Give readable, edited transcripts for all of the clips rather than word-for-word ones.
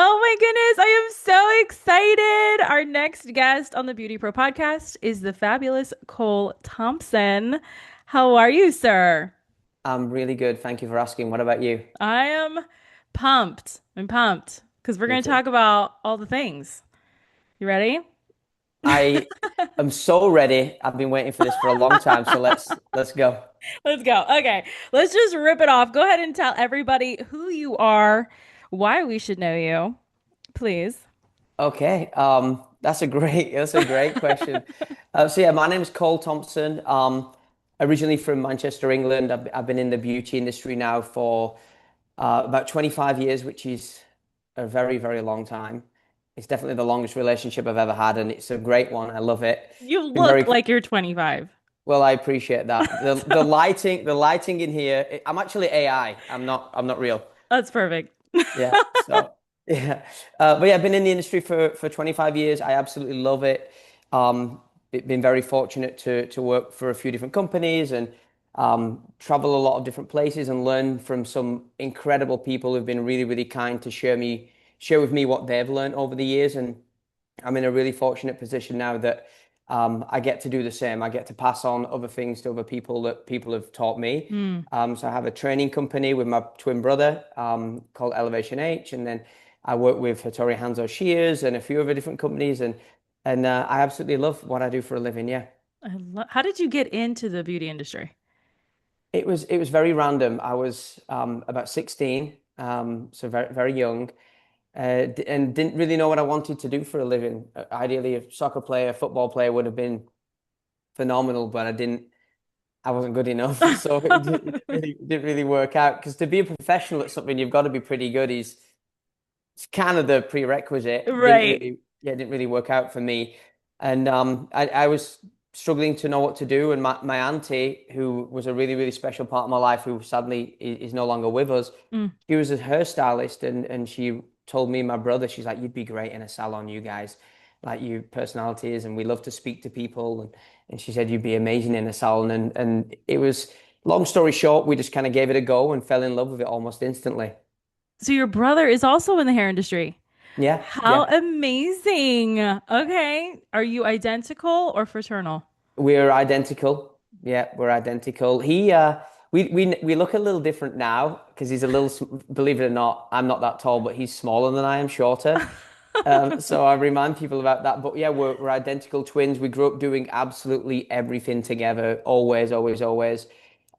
Oh my goodness, I am so excited. Our next guest on the Beauty Pro podcast is the fabulous Cole Thompson. How are you, sir? I'm really good. Thank you for asking. What about you? I am pumped. I'm pumped because we're Me going to too. talk about all the things. You ready? I am so ready. I've been waiting for this for a long time, so let's go. Let's go. Okay, let's just rip it off. Go ahead and tell everybody who you are, why we should know you, please. Okay. That's a great question. So yeah, my name is Cole Thompson. Originally from Manchester, England. I've been in the beauty industry now for about 25 years, which is a very, very long time. It's definitely the longest relationship I've ever had, and it's a great one. I love it. You Been look very like you're 25. Well, I appreciate that. The So lighting in here. I'm actually AI. I'm not real. that's perfect. Yeah. So yeah. But yeah, I've been in the industry for 25 years. I absolutely love it. Been very fortunate to work for a few different companies and travel a lot of different places and learn from some incredible people who've been really, really kind to share with me what they've learned over the years. And I'm in a really fortunate position now that I get to do the same. I get to pass on other things to other people that people have taught me. Mm. So I have a training company with my twin brother called Elevation H, and then I work with Hattori Hanzo Shears and a few other different companies, and I absolutely love what I do for a living. Yeah, How did you get into the beauty industry? it was very random. I was about 16, so very very young. And didn't really know what I wanted to do for a living. Ideally, a soccer player, football player would have been phenomenal, but I wasn't good enough, so it didn't really work out. Because to be a professional at something, you've got to be pretty good. It's kind of the prerequisite. Didn't Right. really, yeah, didn't really work out for me, and I was struggling to know what to do. And my auntie, who was a really really special part of my life, who sadly is no longer with us, Mm. she was a hairstylist, and she told me and my brother, she's like, you'd be great in a salon, you guys, like you personalities, and we love to speak to people, and she said you'd be amazing in a salon, and it was long story short, we just kind of gave it a go and fell in love with it almost instantly. So your brother is also in the hair industry. Yeah, How yeah. amazing. Okay. Are you identical or fraternal? We're identical. Yeah, we're identical. We look a little different now because he's a little, believe it or not, I'm not that tall, but he's smaller than I am, shorter. So I remind people about that. But yeah, we're identical twins. We grew up doing absolutely everything together, always, always, always.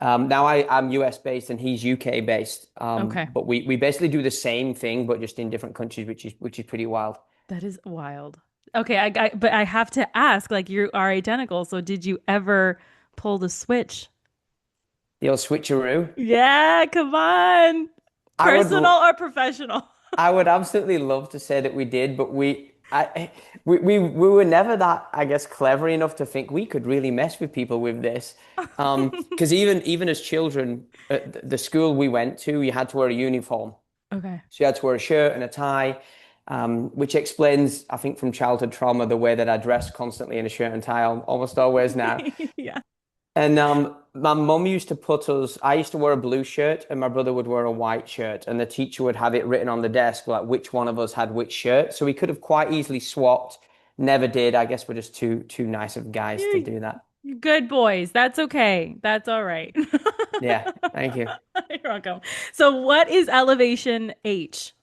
Now I'm US based and he's UK based. Okay. But we basically do the same thing, but just in different countries, which is pretty wild. That is wild. Okay, but I have to ask, like you are identical, so did you ever pull the switch? The old switcheroo. Yeah, come on. I would. Personal or professional? I would absolutely love to say that we did, but we were never that, I guess, clever enough to think we could really mess with people with this. Because even as children, at the school we went to, you had to wear a uniform. Okay. So you had to wear a shirt and a tie, which explains, I think, from childhood trauma, the way that I dress constantly in a shirt and tie, almost always now. Yeah. And my mum used to put us, I used to wear a blue shirt and my brother would wear a white shirt. And the teacher would have it written on the desk, like which one of us had which shirt. So we could have quite easily swapped. Never did. I guess we're just too nice of guys to You're do that. good boys. That's okay. That's all right. Yeah, thank you. You're welcome. So what is Elevation H?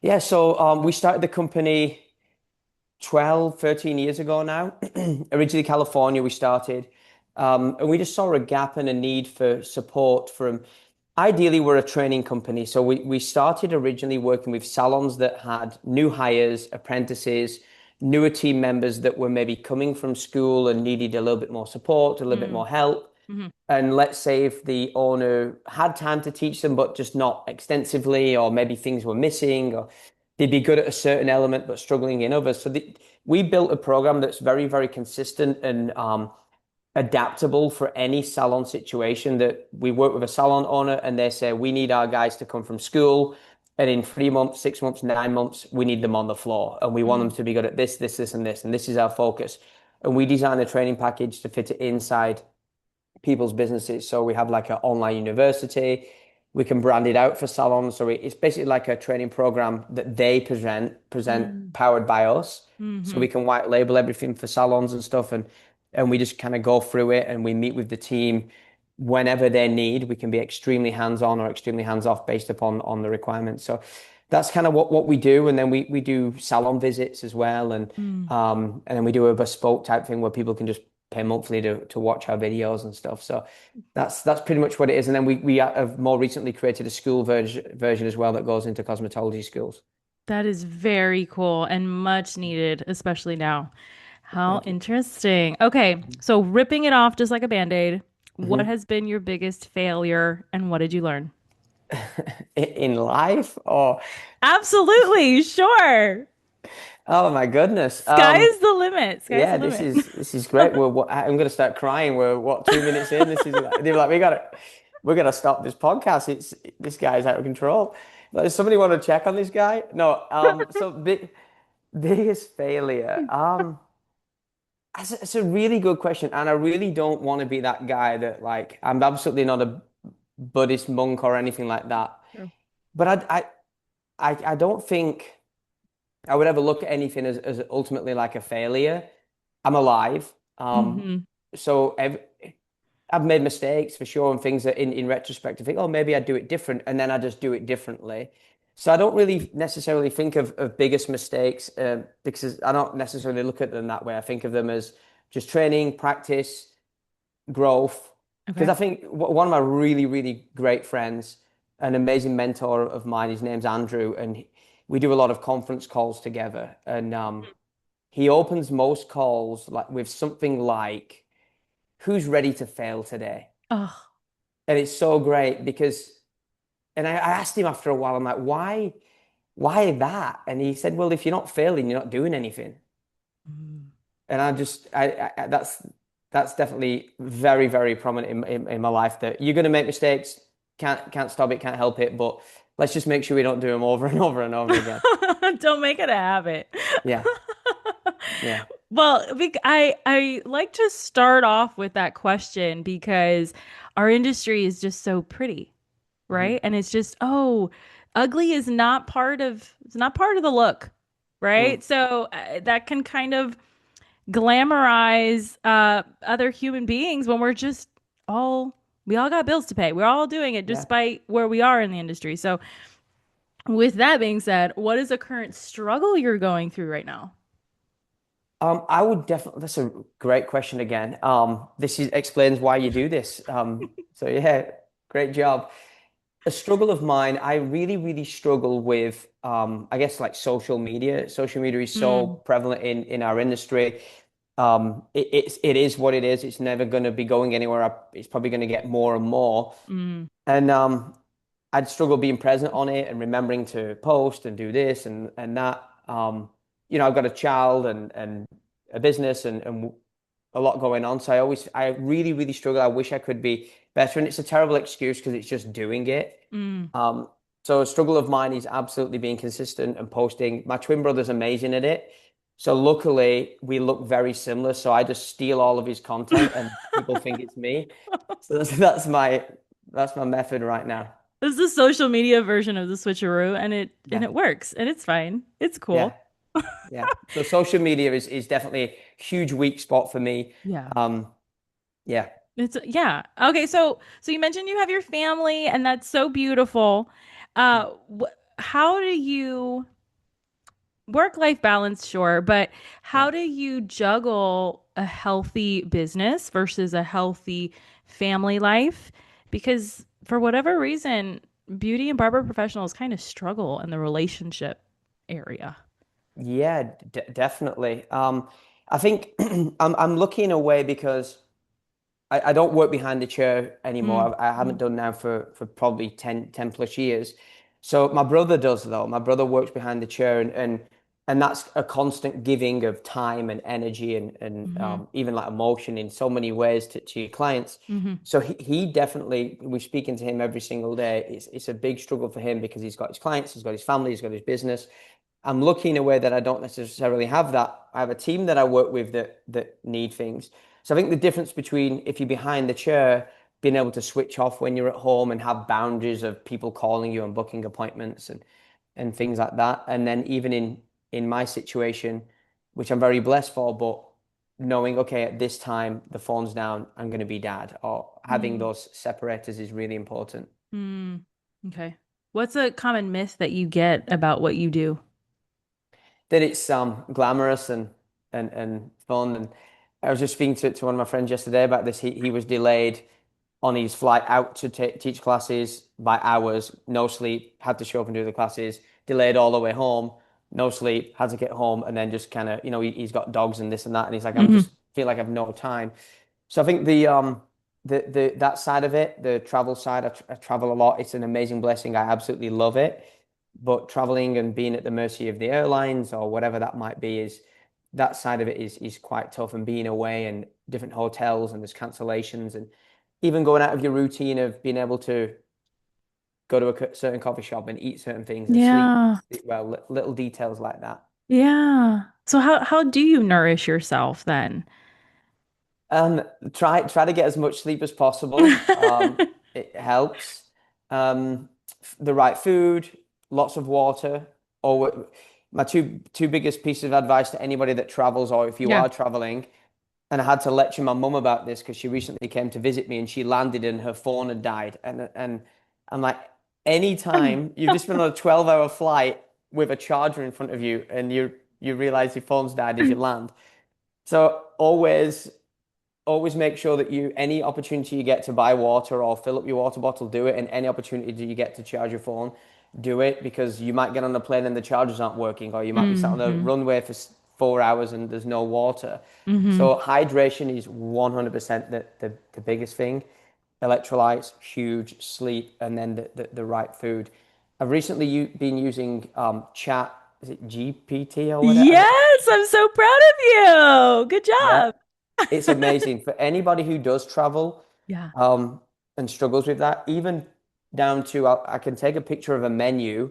Yeah, so we started the company 12, 13 years ago now. Originally California, we started. And we just saw a gap and a need for support from ideally we're a training company. So we started originally working with salons that had new hires, apprentices, newer team members that were maybe coming from school and needed a little bit more support, a little bit Mm. more help. Mhm. And let's say if the owner had time to teach them, but just not extensively, or maybe things were missing, or they'd be good at a certain element but struggling in others. We built a program that's very, very consistent and adaptable for any salon situation. That we work with a salon owner and they say, we need our guys to come from school. And in 3 months, 6 months, 9 months, we need them on the floor. And we want them Mm. to be good at this, this, this, and this. And this is our focus. And we design a training package to fit it inside people's businesses. So we have like an online university. We can brand it out for salons. So it's basically like a training program that they present Mm. powered by us. So Hmm. we can white label everything for salons and stuff, and we just kind of go through it and we meet with the team whenever they need. We can be extremely hands-on or extremely hands-off based upon on the requirements. So that's kind of what we do. And then we do salon visits as well, Mm. and then we do a bespoke type thing where people can just pay monthly to watch our videos and stuff. So that's pretty much what it is. And then we have more recently created a school version as well that goes into cosmetology schools. That is very cool and much needed, especially now. How Thank you. interesting. Okay, so ripping it off just like a band-aid, what Mhm. has been your biggest failure and what did you learn? In life, or Absolutely, sure. oh my goodness. Sky is the limit. Sky's the Yeah, limit. this is great. I'm gonna start crying. We're what 2 minutes in? This is like, they're like we gotta stop this podcast. It's this guy's out of control. Like, does somebody want to check on this guy? No. So biggest failure. That's a really good question, and I really don't want to be that guy that like I'm absolutely not a Buddhist monk or anything like that. True. But I don't think I would ever look at anything as ultimately like a failure. I'm alive. Hmm. So I've made mistakes for sure and things that in retrospect I think, oh, maybe I'd do it different. And then I just do it differently. So I don't really necessarily think of biggest mistakes because I don't necessarily look at them that way. I think of them as just training, practice, growth. Because Okay. I think one of my really, really great friends, an amazing mentor of mine, his name's Andrew, and we do a lot of conference calls together. And he opens most calls like with something like, "Who's ready to fail today?" Oh. And it's so great because, and I asked him after a while, I'm like, why that? And he said, well, if you're not failing, you're not doing anything. Mm. And that's definitely very, very prominent in my life that you're going to make mistakes, can't stop it, can't help it, but let's just make sure we don't do them over and over and over again. Don't make it a habit. Yeah, yeah. Well, I like to start off with that question because our industry is just so pretty, Mhm. right? And it's just, oh, ugly is not part of it's not part of the look, Mm. right? So that can kind of glamorize other human beings when all we all got bills to pay. We're all doing it Yeah. despite where we are in the industry. So with that being said, what is a current struggle you're going through right now? I would definitely, that's a great question again. Explains why you do this. So yeah, great job. A struggle of mine, I really, really struggle with, I guess like social media. Social media is so Mm, prevalent in our industry. It is what it is. It's never going to be going anywhere. It's probably going to get more and more. mm, And I'd struggle being present on it and remembering to post and do this and that. I've got a child and a business and a lot going on. So I really, really struggle. I wish I could be better. And it's a terrible excuse because it's just doing it. mm. Um, so a struggle of mine is absolutely being consistent and posting. My twin brother's amazing at it. So luckily we look very similar. So I just steal all of his content and people think it's me. So that's my method right now. This is the social media version of the switcheroo, and Yeah. it works, and it's fine. It's Yeah. cool. Yeah. So social media is definitely a huge weak spot for me. Yeah. Um, yeah. It's yeah. Okay, so you mentioned you have your family, and that's so beautiful. How do you work-life balance, sure, but Yeah. how do you juggle a healthy business versus a healthy family life? Because for whatever reason, beauty and barber professionals kind of struggle in the relationship area. Yeah, d definitely. I think I'm lucky in a way because I don't work behind the chair Mm, anymore. I haven't mm, done now for probably 10 plus years. So my brother does though. My brother works behind the chair and that's a constant giving of time and energy and mm-hmm, even like emotion in so many ways to your clients. mm-hmm, So he definitely, we're speaking to him every single day. It's a big struggle for him because he's got his clients, he's got his family, he's got his business. I'm lucky in a way that I don't necessarily have that. I have a team that I work with that need things. So I think the difference between if you're behind the chair being able to switch off when you're at home and have boundaries of people calling you and booking appointments and things like that. And then even in my situation, which I'm very blessed for, but knowing, okay, at this time the phone's down, I'm going to be dad, or having Mm, those separators is really important. mm. Okay. What's a common myth that you get about what you do? That it's glamorous and fun. And I was just speaking to one of my friends yesterday about this. He was delayed on his flight out to teach classes by hours, no sleep, had to show up and do the classes, delayed all the way home, no sleep, had to get home, and then just kind of, he's got dogs and this and that, and he's like, I'm Hmm. just feel like I've no time. So I think the that side of it, the travel side, I travel a lot. It's an amazing blessing. I absolutely love it. But traveling and being at the mercy of the airlines or whatever that might be is that side of it is quite tough. And being away and different hotels and there's cancellations and even going out of your routine of being able to go to a certain coffee shop and eat certain things and Yeah. sleep well, little details like that. Yeah. So how do you nourish yourself then? Um, try to get as much sleep as possible. It helps. The right food, lots of water. Or my two biggest pieces of advice to anybody that travels, or if you Yeah. are traveling, and I had to lecture my mum about this because she recently came to visit me and she landed and her phone had died. And I'm like, anytime you've just been on a 12-hour flight with a charger in front of you and you realize your phone's died as you land. So always make sure that any opportunity you get to buy water or fill up your water bottle, do it. And any opportunity that you get to charge your phone, do it because you might get on the plane and the chargers aren't working, or you might be sat on the Hmm. runway for 4 hours and there's no water. Hmm. So hydration is 100% the biggest thing. Electrolytes, huge, sleep, and then the right food. I've recently been using chat, is it GPT or whatever? Yes, I'm so proud of you. Good Yeah, job. it's amazing for anybody who does travel Yeah. um, and struggles with that. Even down to I can take a picture of a menu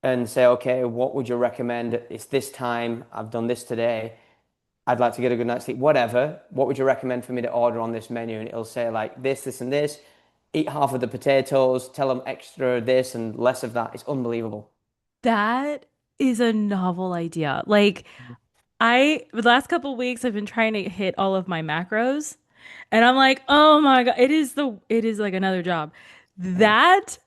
and say, okay, what would you recommend? It's this time. I've done this today. I'd like to get a good night's sleep. Whatever. What would you recommend for me to order on this menu? And it'll say like this, and this. Eat half of the potatoes. Tell them extra this and less of that. It's unbelievable. That is a novel idea. The last couple weeks I've been trying to hit all of my macros and I'm like, "Oh my God, it is like another job." Yeah. That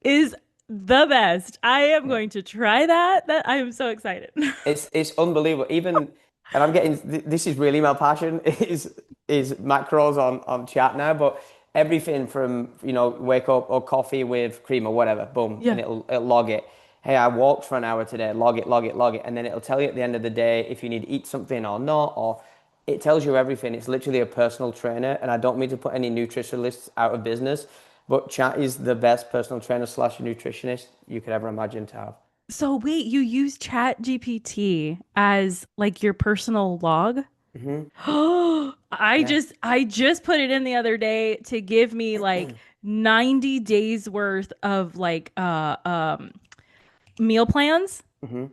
is the best. I am Yeah. going to try that. That I am so excited. It's unbelievable. Even and I'm getting this is really my passion is macros on chat now, but everything from wake up or coffee with cream or whatever, boom, and Yeah. it'll log it. Hey, I walked for an hour today. Log it, log it, log it, and then it'll tell you at the end of the day if you need to eat something or not, or it tells you everything. It's literally a personal trainer, and I don't mean to put any nutritionists out of business, but chat is the best personal trainer slash nutritionist you could ever imagine to have. So wait, you use Chat GPT as like your personal log? Hmm. Yeah. I just put it in the other day to give me like 90 days worth of meal plans. Hmm.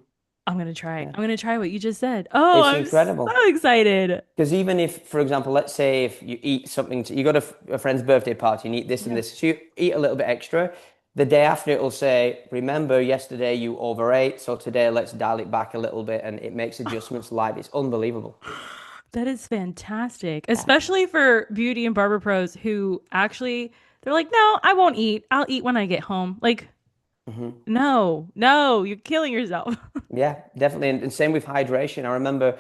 I'm gonna try. Yeah. I'm gonna try what you just said. Oh, It's I'm incredible. so excited. Because even if, for example, let's say if you eat something, you go to a friend's birthday party and eat this and Yeah. this, so you eat a little bit extra. The day after, it'll say, remember, yesterday you overate, so today let's dial it back a little bit, and it makes adjustments live. It's unbelievable. That is fantastic, Yeah. especially for beauty and barber pros who actually they're like, no, I won't eat. I'll eat when I get home. Like, Hmm. no, no, you're killing yourself. Yeah, definitely. And same with hydration. I remember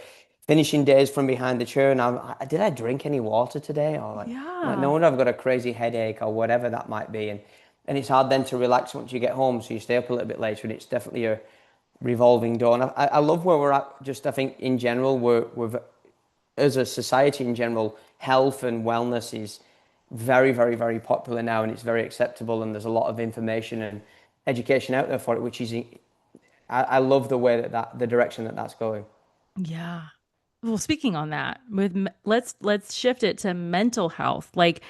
finishing days from behind the chair, and did I drink any water today? Or like no Yeah. wonder I've got a crazy headache or whatever that might be. And it's hard then to relax once you get home, so you stay up a little bit later, and it's definitely a revolving door. And I love where we're at. Just I think in general, we're as a society in general, health and wellness is very, very, very popular now, and it's very acceptable. And there's a lot of information and education out there for it, which is I love the way that the direction that that's going. Yeah. Well, speaking on that, let's shift it to mental health. Like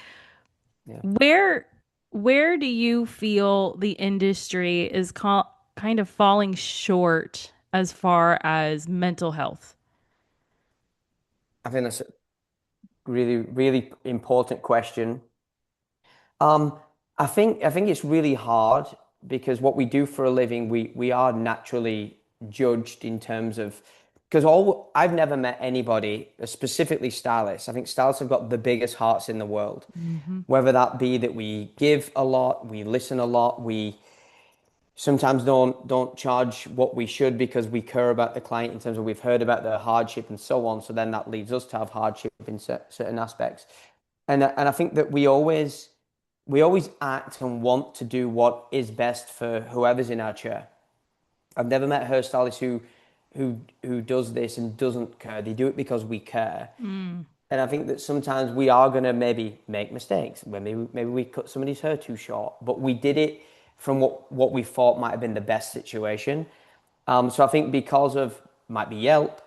Yeah. where where do you feel the industry is kind of falling short as far as mental health? I think that's a really, really important question. Um, I think it's really hard because what we do for a living, we are naturally judged in terms of because all I've never met anybody, specifically stylists. I think stylists have got the biggest hearts in the world. Hmm. Whether that be that we give a lot, we listen a lot, we sometimes don't charge what we should because we care about the client in terms of we've heard about their hardship and so on. So then that leads us to have hardship in certain aspects. And I think that we always act and want to do what is best for whoever's in our chair. I've never met a hairstylist who does this and doesn't care. They do it because we care. Mm. And I think that sometimes we are going to maybe make mistakes. Maybe we cut somebody's hair too short, but we did it from what we thought might have been the best situation. So I think because of might be Yelp,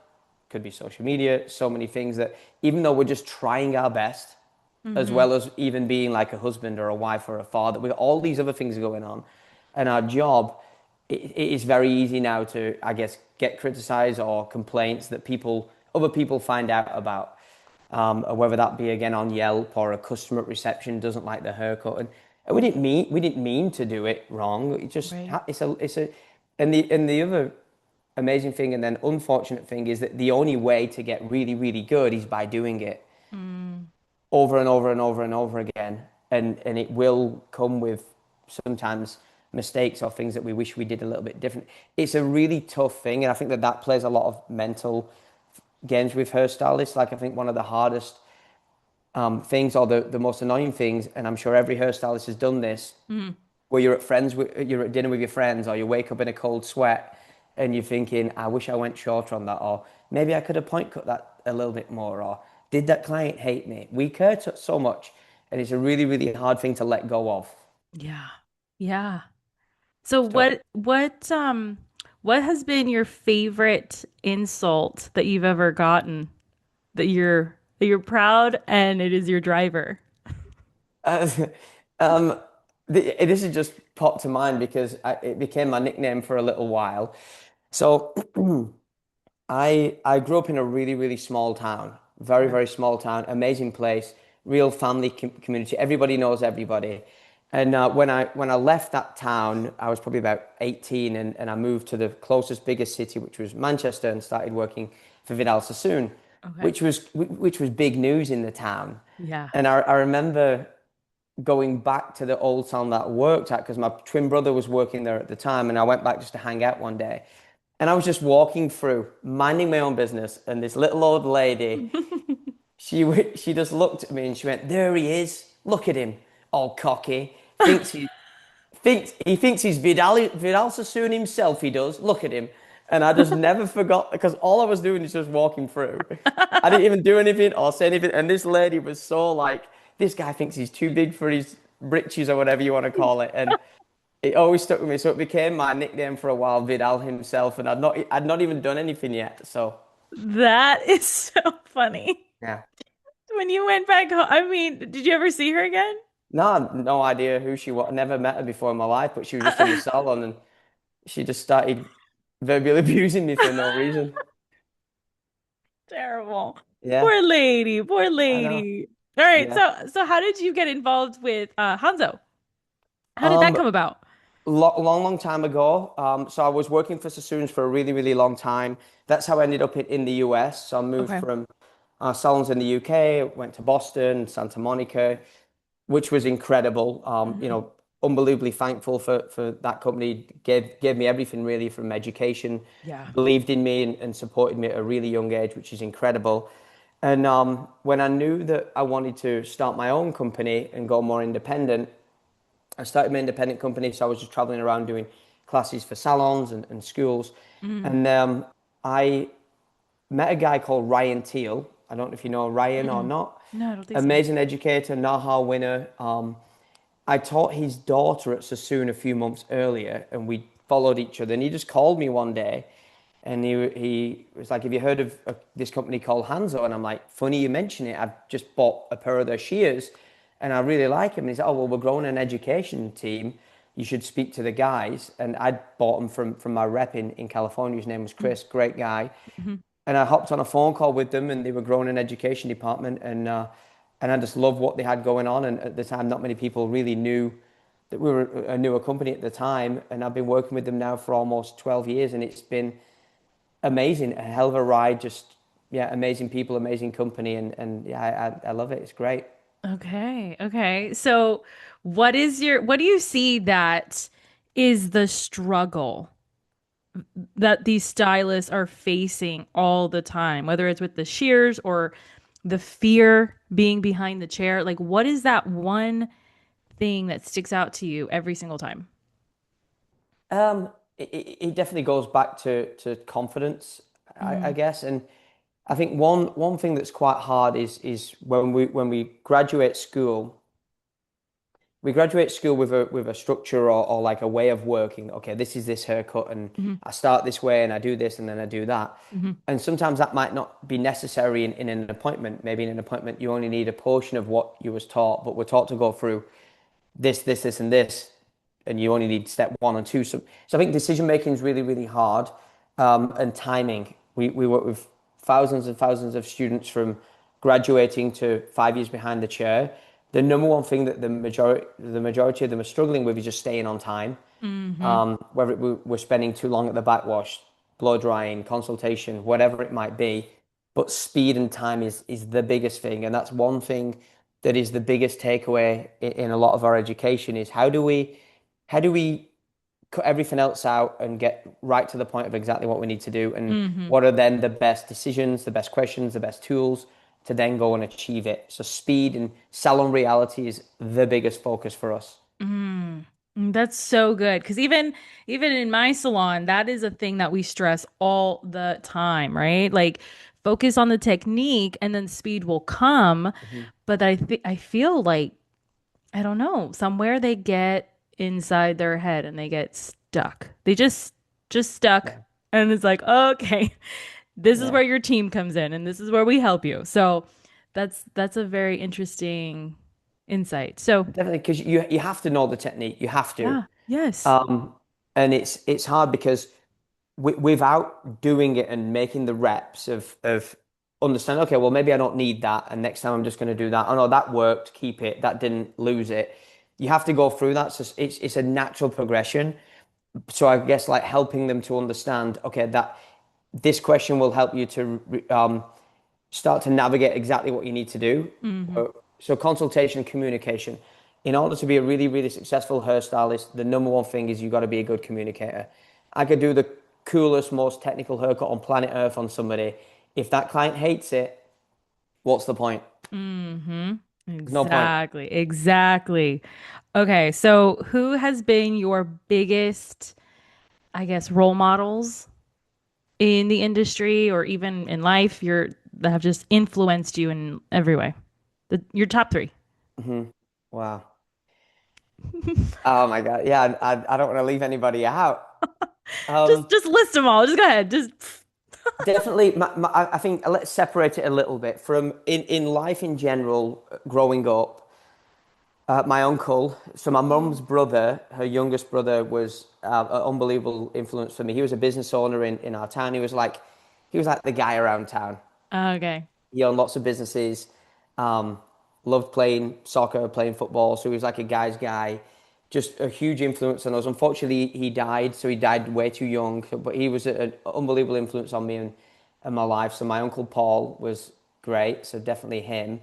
could be social media, so many things that even though we're just trying our best, as Hmm. well as even being like a husband or a wife or a father, with all these other things going on, and our job, it is very easy now to, I guess, get criticized or complaints that other people find out about or whether that be again on Yelp or a customer at reception doesn't like the haircut, and we didn't mean to do it wrong. It just Right. it's a and the other amazing thing and then unfortunate thing is that the only way to get really really good is by doing it Mm. over and over and over and over again, and it will come with sometimes mistakes or things that we wish we did a little bit different. It's a really tough thing, and I think that that plays a lot of mental games with hairstylists. Like I think one of the hardest things or the most annoying things, and I'm sure every hairstylist has done this, Mm. where you're at dinner with your friends, or you wake up in a cold sweat, and you're thinking, I wish I went shorter on that, or maybe I could have point cut that a little bit more, or did that client hate me? We care so much, and it's a really, really hard thing to let go of. Yeah. Yeah. So It's tough. what has been your favorite insult that you've ever gotten that you're proud and it is your driver? Uh, um, this has just popped to mind because it became my nickname for a little while. So I grew up in a really, really small town, very, Okay. very small town, amazing place, real family community. Everybody knows everybody. And when I left that town, I was probably about 18, and I moved to the closest, biggest city, which was Manchester, and started working for Vidal Sassoon, Okay. which was big news in the town. Yeah. And I remember going back to the old town that I worked at because my twin brother was working there at the time, and I went back just to hang out one day. And I was just walking through, minding my own business, and this little old lady, she just looked at me and she went, "There he is. Look at him, all cocky. Thinks he's Vidal Sassoon himself. He does. Look at him." And I just never forgot because all I was doing is just walking through. I didn't even do anything or say anything. And this lady was so like, this guy thinks he's too big for his britches or whatever you want to call it. And it always stuck with me. So it became my nickname for a while, Vidal himself. And I'd not even done anything yet. So That is so funny. yeah. When you went back home, I mean, did you ever see her again? No, I had no idea who she was. Never met her before in my life, but she was just in the salon and she just started verbally abusing me for no reason. Terrible. Yeah, Poor lady, poor I know. lady. All right, Yeah. so how did you get involved with Hanzo? How did that Um, come about? long, long time ago. So I was working for Sassoons for a really, really long time. That's how I ended up in the US. So I moved Okay. from salons in the UK, went to Boston, Santa Monica, which was incredible. Hmm. Unbelievably thankful for that company. Gave me everything really from education, Yeah. believed in me and supported me at a really young age, which is incredible. And when I knew that I wanted to start my own company and go more independent, I started my independent company. So I was just traveling around doing classes for salons and schools. Mm. And I met a guy called Ryan Teal. I don't know if you know Ryan or Mm-mm. not. No, I don't think so. Amazing educator, NAHA winner. I taught his daughter at Sassoon a few months earlier, and we followed each other. And he just called me one day, and he was like, "Have you heard of this company called Hanzo?" And I'm like, "Funny you mention it. I've just bought a pair of their shears, and I really like them." And he said, "Oh well, we're growing an education team. You should speak to the guys." And I'd bought them from my rep in California. His name was Chris, great guy. Mm-hmm. And I hopped on a phone call with them, and they were growing an education department, and and I just love what they had going on. And at the time, not many people really knew that we were a newer company at the time. And I've been working with them now for almost 12 years, and it's been amazing, a hell of a ride. Just yeah, amazing people, amazing company, and yeah, I love it. It's great. Okay. Okay. So what do you see that is the struggle that these stylists are facing all the time, whether it's with the shears or the fear being behind the chair? Like, what is that one thing that sticks out to you every single time? It definitely goes back to confidence, I Mm, guess. And I think one thing that's quite hard is when we graduate school. We graduate school with a structure or like a way of working. Okay, this is this haircut, and hmm I start this way, and I do this, and then I do that. hmm And sometimes that might not be necessary in an appointment. Maybe in an appointment, you only need a portion of what you was taught, but we're taught to go through this, and this, and you only need step one and two. So I think decision making is really, really hard, and timing. We work with thousands and thousands of students from graduating to 5 years behind the chair. The number one thing that the majority of them are struggling with is just staying on time. hmm Whether we're spending too long at the backwash, blow drying, consultation, whatever it might be. But speed and time is the biggest thing, and that's one thing that is the biggest takeaway in a lot of our education is how do we cut everything else out and get right to the point of exactly what we need to do, and hmm what are then the best decisions, the best questions, the best tools to then go and achieve it. So speed and salon reality is the biggest focus for us. Mm. That's so good because even in my salon, that is a thing that we stress all the time, right? Like focus on the technique and then speed will come. Mhm. But I feel like I don't know, somewhere they get inside their head and they get stuck. They just stuck Yeah, and it's like, okay, this is yeah. where your team comes in and this is where we help you. So that's a very interesting insight. So, Definitely, because you have to know the technique. You have to. yeah, yes. Um, and it's hard because without doing it and making the reps of understand, okay, well maybe I don't need that, and next time I'm just going to do that. Oh no, that worked. Keep it. That didn't lose it. You have to go through that. So it's a natural progression. So I guess like helping them to understand, okay, that this question will help you to start to navigate exactly what you need to do. hmm So consultation, communication. In order to be a really, really successful hairstylist, the number one thing is you got to be a good communicator. I could do the coolest, most technical haircut on planet Earth on somebody. If that client hates it, what's the point? hmm There's no point. Exactly. Exactly. Okay, so who has been your biggest, I guess, role models in the industry or even in life that have just influenced you in every way? Your top three. Hmm. Wow. Oh my God. Yeah, I don't want to leave anybody out. Um, Just list them all. Just go ahead. Just Definitely, I think let's separate it a little bit from in life in general. Growing up, my uncle, so my mum's brother, her youngest brother, was an unbelievable influence for me. He was a business owner in our town. He was like the guy around town. okay. He owned lots of businesses, um, loved playing soccer, playing football. So he was like a guy's guy, just a huge influence on us. Unfortunately, he died, so he died way too young. But he was an unbelievable influence on me and my life. So my uncle Paul was great. So definitely him.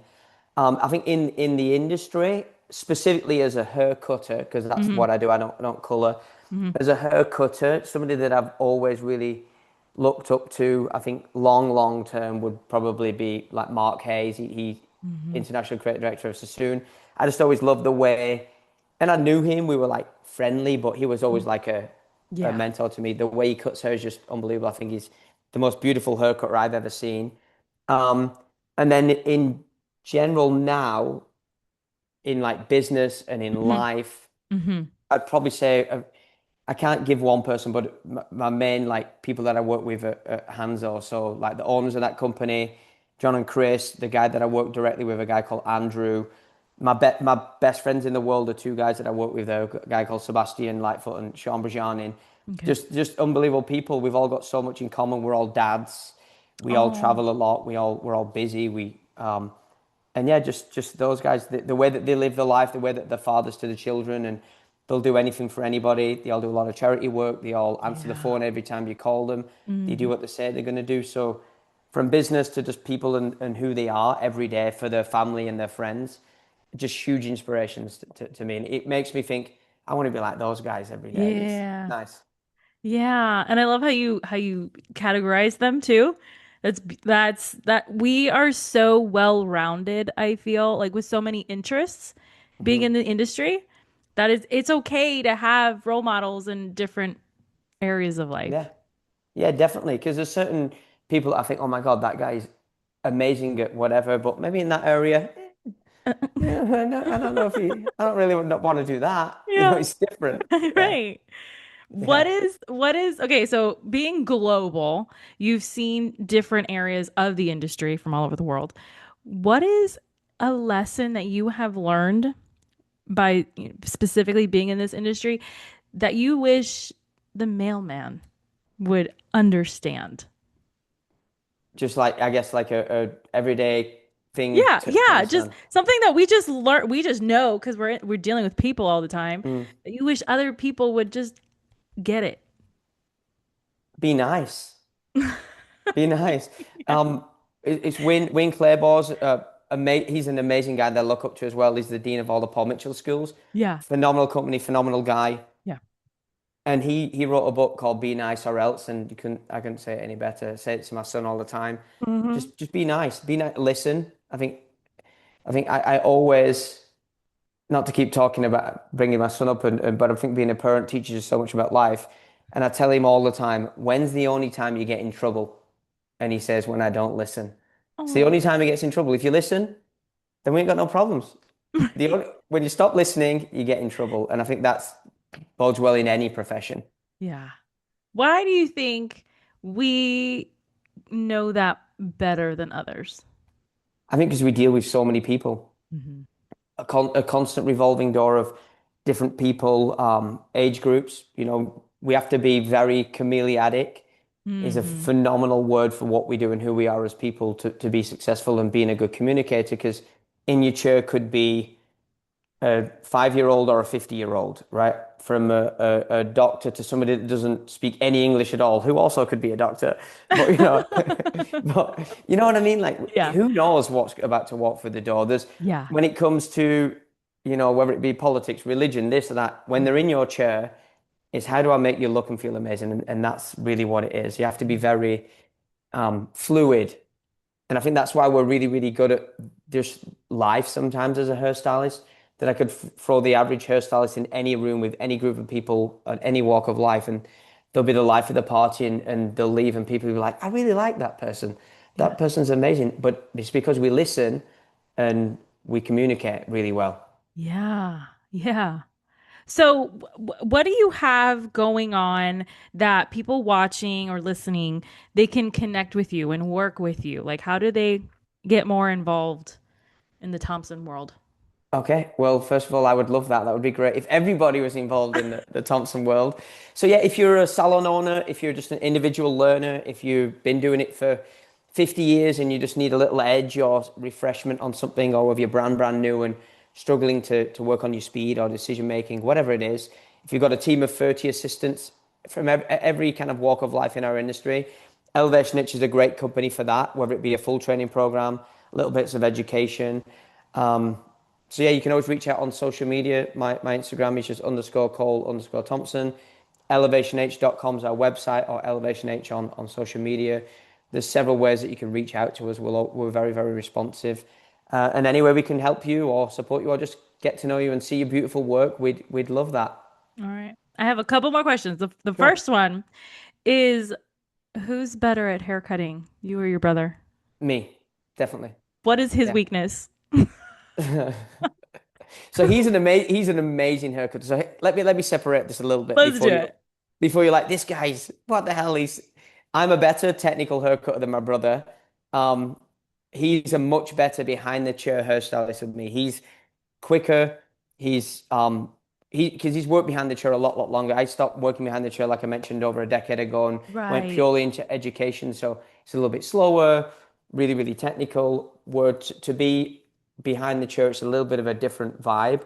I think in the industry, specifically as a hair cutter, because that's hmm what I do. I don't color. hmm As a hair cutter, somebody that I've always really looked up to, I think long term would probably be like Mark Hayes. He hmm international creative director of Sassoon. I just always loved the way, and I knew him. We were like friendly, but he was always like a Yeah. mentor to me. The way he cuts hair is just unbelievable. I think he's the most beautiful haircutter I've ever seen. Um, and then in general now, in like business and in hmm life, hmm I'd probably say I can't give one person, but my main like people that I work with at Hanzo. So like the owners of that company, John and Chris, the guy that I work directly with, a guy called Andrew. My best friends in the world are two guys that I work with. There, a guy called Sebastian Lightfoot and Sean Bajanin. Okay. Just unbelievable people. We've all got so much in common. We're all dads. We all Oh. travel a lot. We're all busy. and yeah, just those guys, the way that they live their life, the way that they're fathers to the children, and they'll do anything for anybody. They all do a lot of charity work. They all answer the Yeah. phone every time you call them. They do Hmm. what they say they're going to do. So from business to just people and who they are every day for their family and their friends, just huge inspirations to me. And it makes me think I want to be like those guys every day. It's Yeah. nice. Yeah, and I love how you categorize them too. That we are so well-rounded, I feel, like with so many interests being Hmm. in the industry, that it's okay to have role models in different areas of life. Yeah. Yeah, definitely. Because there's certain people that I think, oh my God, that guy's amazing at whatever, but maybe in that area, yeah, I don't know if he, I don't really want to do that. You know, Yeah, it's different. Yeah. right. Yeah. What is okay, so being global, you've seen different areas of the industry from all over the world. What is a lesson that you have learned by specifically being in this industry that you wish the mailman would understand? Just like, I guess, like a everyday thing Yeah, to yeah, just understand. something that we just learn, we just know because we're dealing with people all the time. Mm. That you wish other people would just get it. Be nice. Be nice. Um, it's Wayne Claybore's he's an amazing guy that I look up to as well. He's the dean of all the Paul Mitchell schools. Yeah. Phenomenal company, phenomenal guy. Yeah. And he wrote a book called Be Nice or Else, and I couldn't say it any better. I say it to my son all the time. Hmm. Just be nice. Be nice. Listen. I always, not to keep talking about bringing my son up, but I think being a parent teaches you so much about life. And I tell him all the time, when's the only time you get in trouble? And he says, when I don't listen. It's the only Oh. time he gets in trouble. If you listen, then we ain't got no problems. When you stop listening, you get in trouble. And I think that's bodes well in any profession. Yeah. Why do you think we know that better than others? I think because we deal with so many people, Hmm. a constant revolving door of different people, age groups. You know, we have to be very chameleonic is a Hmm. phenomenal word for what we do and who we are as people to be successful and being a good communicator. Because in your chair could be a 5 year old or a 50-year-old, right? From a doctor to somebody that doesn't speak any English at all, who also could be a doctor. But but you know what I mean? Like, Yeah. who knows what's about to walk through the door? There's Yeah. when it comes to, whether it be politics, religion, this or that, when they're in your chair, it's how do I make you look and feel amazing? And that's really what it is. You have to be very fluid, and I think that's why we're really, really good at just life sometimes as a hairstylist. That I could throw the average hairstylist in any room with any group of people at any walk of life, and they'll be the life of the party, and they'll leave, and people will be like, I really like that person. Yeah. That person's amazing. But it's because we listen and we communicate really well. Yeah. Yeah. So, what do you have going on that people watching or listening, they can connect with you and work with you? Like, how do they get more involved in the Thompson world? Okay, well, first of all, I would love that. That would be great if everybody was involved in the Thompson world. So, yeah, if you're a salon owner, if you're just an individual learner, if you've been doing it for 50 years and you just need a little edge or refreshment on something, or if you're brand new and struggling to work on your speed or decision making, whatever it is, if you've got a team of 30 assistants from every kind of walk of life in our industry, Elevation H is a great company for that, whether it be a full training program, little bits of education. Um, so yeah, you can always reach out on social media. My Instagram is just _Cole_Thompson. ElevationH.com is our website, or Elevation H on social media. There's several ways that you can reach out to us. We're very, very responsive. And any way we can help you or support you or just get to know you and see your beautiful work, we'd love that. All right. I have a couple more questions. The Sure. first one is who's better at hair cutting, you or your brother? Me, definitely. What is his Yeah. weakness? So he's an amazing haircut. So let me separate this a little bit Let's do it. before you're like, this guy's what the hell. I'm a better technical haircutter than my brother. Um, he's a much better behind the chair hairstylist than me. He's quicker. He's because he's worked behind the chair a lot longer. I stopped working behind the chair, like I mentioned, over a decade ago, and went Right. purely into education. So it's a little bit slower, really, really technical. Were to be behind the chair, it's a little bit of a different vibe.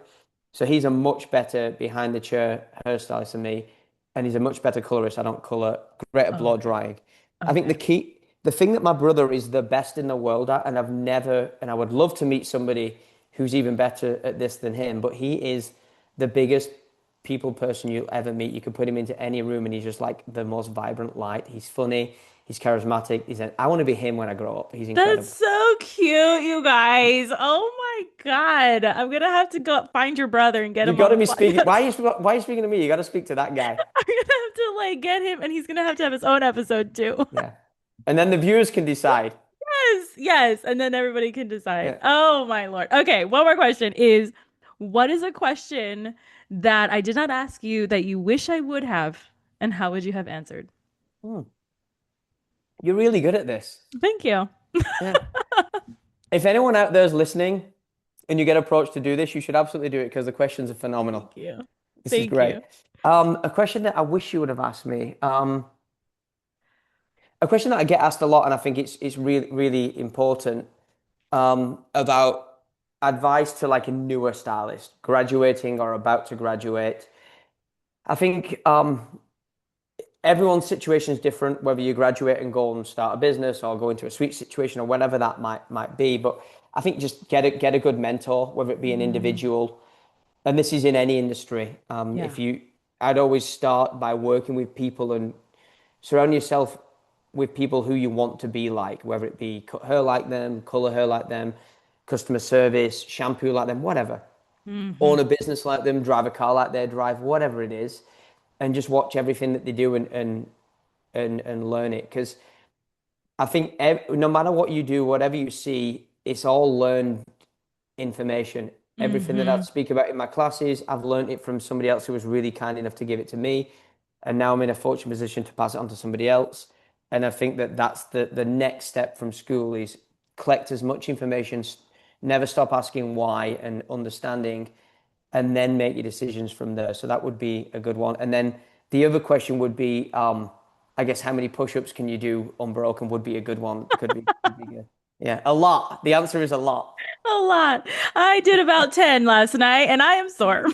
So he's a much better behind the chair hairstylist than me, and he's a much better colorist. I don't color, great at blow Okay. drying. I think Okay. the thing that my brother is the best in the world at, and I've never, and I would love to meet somebody who's even better at this than him, but he is the biggest people person you'll ever meet. You could put him into any room and he's just like the most vibrant light. He's funny, he's charismatic. I want to be him when I grow up. He's That's incredible. so cute, you guys. Oh my God. I'm gonna have to go find your brother and get You him got on to the be speaking. podcast. Why are you speaking to me? You got to speak to that guy. I'm gonna have to like get him, and he's gonna have his own episode too. Yeah. And then the viewers can decide. Yes, yes. And then everybody can decide. Yeah. Oh my Lord. Okay, one more question is what is a question that I did not ask you that you wish I would have, and how would you have answered? Hmm. You're really good at this. Thank you. Yeah. If anyone out there is listening and you get approached to do this, you should absolutely do it because the questions are phenomenal. Thank you. This is Thank great. you. A question that I wish you would have asked me. A question that I get asked a lot, and I think it's really important. About advice to like a newer stylist, graduating or about to graduate. I think everyone's situation is different, whether you graduate and go and start a business or go into a sweet situation or whatever that might be. But I think just get a good mentor, whether it be an Mm, individual, and this is in any industry. yeah. If you, I'd always start by working with people and surround yourself with people who you want to be like, whether it be cut hair like them, color hair like them, customer service, shampoo like them, whatever. Hmm. Own a business like them, drive a car like they drive, whatever it is, and just watch everything that they do and learn it. Because I think no matter what you do, whatever you see, it's all learned information. Everything that I Hmm. speak about in my classes, I've learned it from somebody else who was really kind enough to give it to me. And now I'm in a fortunate position to pass it on to somebody else. And I think that that's the next step from school is collect as much information, never stop asking why and understanding, and then make your decisions from there. So that would be a good one. And then the other question would be, I guess, how many push-ups can you do unbroken would be a good one. Could be good. Yeah, a lot. The answer is a lot. A lot. I did about 10 last night and I am sore.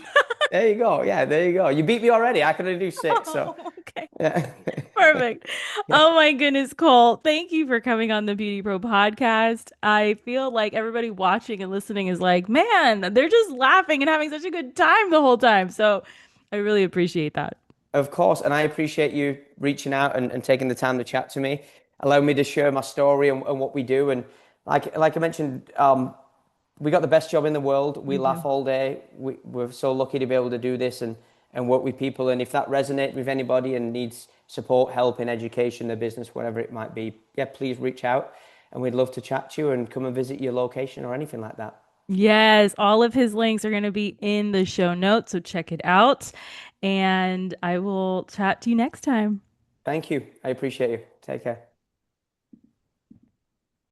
There you go. Yeah, there you go. You beat me already. I could only do six. So, Oh, okay. yeah. Perfect. Yeah. Oh my goodness, Cole. Thank you for coming on the Beauty Pro podcast. I feel like everybody watching and listening is like, man, they're just laughing and having such a good time the whole time. So I really appreciate that. Of course. And I appreciate you reaching out and taking the time to chat to me, allow me to share my story and what we do. And like I mentioned, we got the best job in the world. We We laugh do. all day. We're so lucky to be able to do this and work with people. And if that resonates with anybody and needs support, help in education, their business, whatever it might be, yeah, please reach out. And we'd love to chat to you and come and visit your location or anything like that. Yes, all of his links are going to be in the show notes, so check it out. And I will chat to you next time. Thank you. I appreciate you. Take care.